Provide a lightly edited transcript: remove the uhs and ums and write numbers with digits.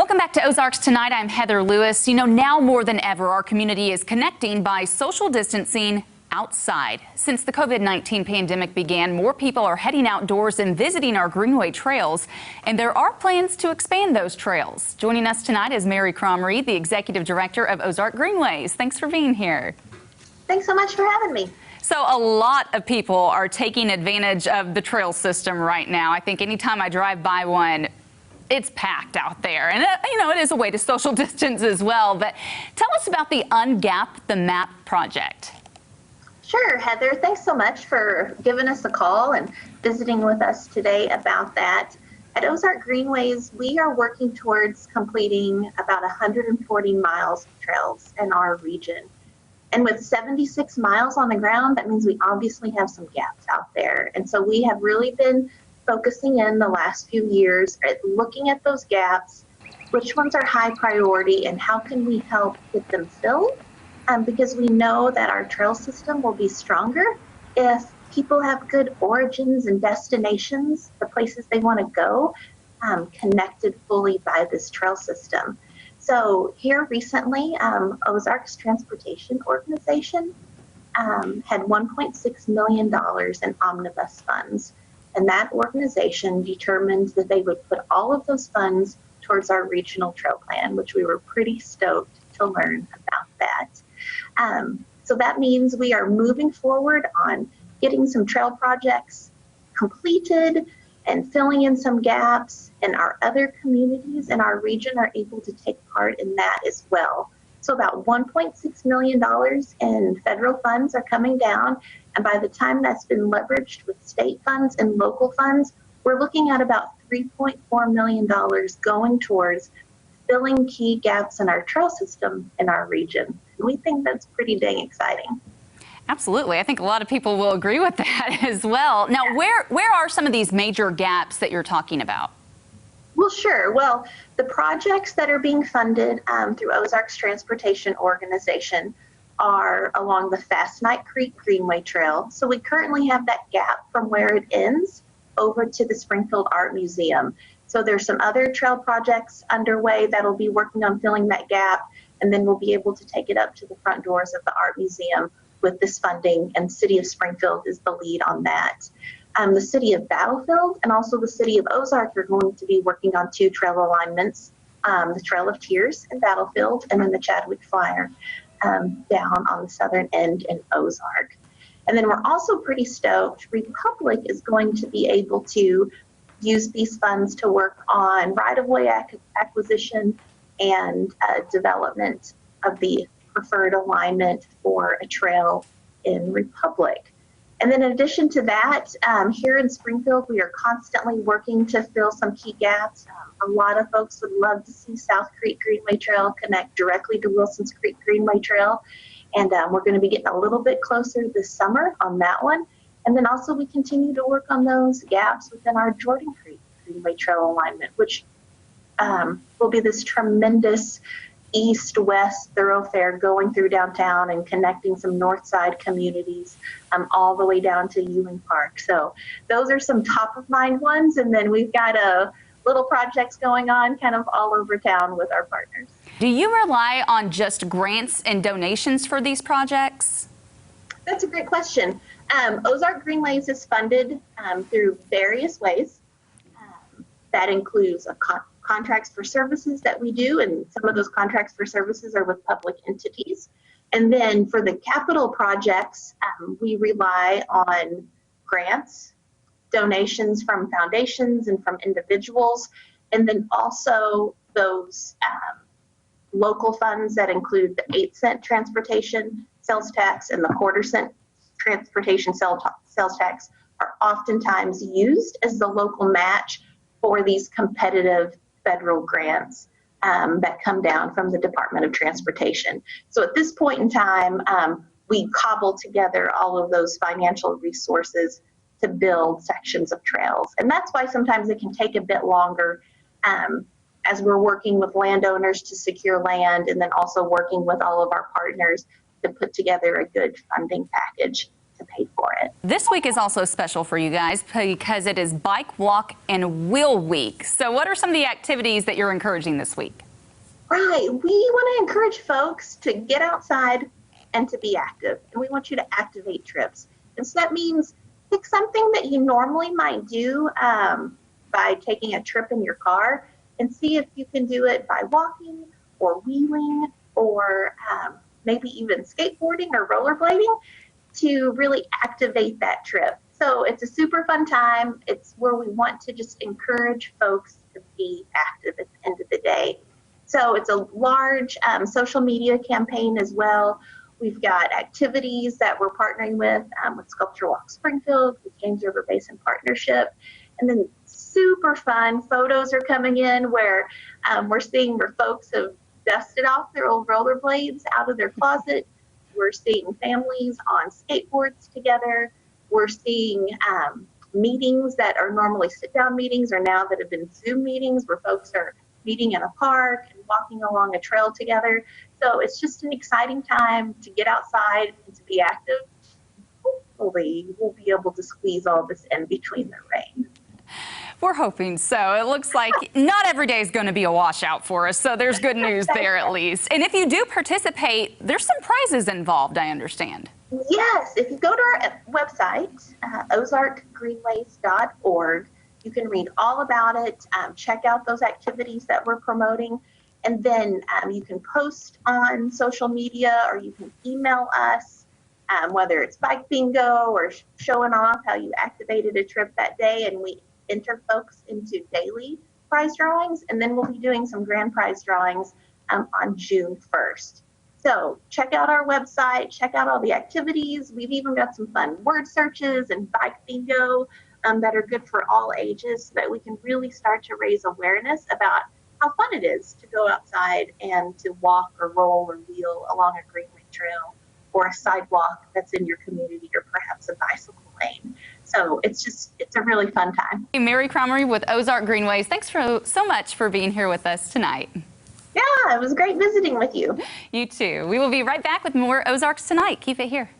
Welcome back to Ozarks Tonight. I'm Heather Lewis. You know, now more than ever, our community is connecting by social distancing outside. Since the COVID-19 pandemic began, more people are heading outdoors and visiting our Greenway trails, and there are plans to expand those trails. Joining us tonight is Mary Cromreed, the Executive Director of Ozark Greenways. Thanks for being here. Thanks so much for having me. So a lot of people are taking advantage of the trail system right now. I think anytime I drive by one, it's packed out there, and it is a way to social distance as well. But tell us about the Ungap the Map project. Sure, Heather. Thanks so much for giving us a call and visiting with us today about that. At Ozark Greenways, we are working towards completing about 140 miles of trails in our region. And with 76 miles on the ground, that means we obviously have some gaps out there. And so we have really been focusing in the last few years at looking at those gaps, which ones are high priority and how can we help get them filled? Because we know that our trail system will be stronger if people have good origins and destinations, the places they want to go, connected fully by this trail system. So here recently, Ozarks Transportation Organization had $1.6 million in omnibus funds. And that organization determined that they would put all of those funds towards our regional trail plan, which we were pretty stoked to learn about that. So that means we are moving forward on getting some trail projects completed and filling in some gaps, and our other communities in our region are able to take part in that as well. So about $1.6 million in federal funds are coming down, and by the time that's been leveraged with state funds and local funds, we're looking at about $3.4 million going towards filling key gaps in our trail system in our region. We think that's pretty dang exciting. Absolutely. I think a lot of people will agree with that as well. Now, where are some of these major gaps that you're talking about? Well, sure. Well, the projects that are being funded through Ozarks Transportation Organization are along the Fast Night Creek Greenway Trail. So we currently have that gap from where it ends over to the Springfield Art Museum. So there's some other trail projects underway that'll be working on filling that gap, and then we'll be able to take it up to the front doors of the Art Museum with this funding, and City of Springfield is the lead on that. The City of Battlefield and also the City of Ozark are going to be working on two trail alignments, the Trail of Tears in Battlefield and then the Chadwick Flyer down on the southern end in Ozark. And then we're also pretty stoked, Republic is going to be able to use these funds to work on right-of-way acquisition and development of the preferred alignment for a trail in Republic. And then in addition to that, here in Springfield, we are constantly working to fill some key gaps. A lot of folks would love to see South Creek Greenway Trail connect directly to Wilson's Creek Greenway Trail. And we're going to be getting a little bit closer this summer on that one. And then also we continue to work on those gaps within our Jordan Creek Greenway Trail alignment, which will be this tremendous east-west thoroughfare going through downtown and connecting some north side communities all the way down to Ewing Park. So those are some top of mind ones, and then we've got little projects going on kind of all over town with our partners. Do you rely on just grants and donations for these projects? That's a great question. Ozark Greenways is funded through various ways. That includes contracts for services that we do, and some of those contracts for services are with public entities. And then for the capital projects, we rely on grants, donations from foundations and from individuals, and then also those local funds that include the 8-cent transportation sales tax and the quarter-cent transportation sales tax are oftentimes used as the local match for these competitive federal grants that come down from the Department of Transportation. So at this point in time, we cobble together all of those financial resources to build sections of trails. And that's why sometimes it can take a bit longer as we're working with landowners to secure land, and then also working with all of our partners to put together a good funding package to pay for it. This week is also special for you guys because it is Bike, Walk, and Wheel Week. So what are some of the activities that you're encouraging this week? Right. We want to encourage folks to get outside and to be active. And we want you to activate trips. And so that means pick something that you normally might do by taking a trip in your car and see if you can do it by walking or wheeling or maybe even skateboarding or rollerblading to really activate that trip. So it's a super fun time. It's where we want to just encourage folks to be active at the end of the day. So it's a large social media campaign as well. We've got activities that we're partnering with Sculpture Walk Springfield, with James River Basin Partnership, and then super fun photos are coming in where we're seeing where folks have dusted off their old rollerblades out of their closet. We're seeing families on skateboards together. We're seeing meetings that are normally sit-down meetings or now that have been Zoom meetings where folks are meeting in a park and walking along a trail together. So it's just an exciting time to get outside and to be active. Hopefully we'll be able to squeeze all this in between the rain. We're hoping so. It looks like not every day is going to be a washout for us, so there's good news there at least. And if you do participate, there's some prizes involved, I understand. Yes, if you go to our website, ozarkgreenways.org, you can read all about it, check out those activities that we're promoting, and then you can post on social media or you can email us, whether it's bike bingo or showing off how you activated a trip that day, and we enter folks into daily prize drawings, and then we'll be doing some grand prize drawings on June 1st. So check out our website, check out all the activities. We've even got some fun word searches and bike bingo that are good for all ages so that we can really start to raise awareness about how fun it is to go outside and to walk or roll or wheel along a greenway trail or a sidewalk that's in your community or perhaps a bicycle lane. So it's a really fun time. Hey, Mary Cromery with Ozark Greenways, thanks so much for being here with us tonight. Yeah, it was great visiting with you. You too. We will be right back with more Ozarks Tonight. Keep it here.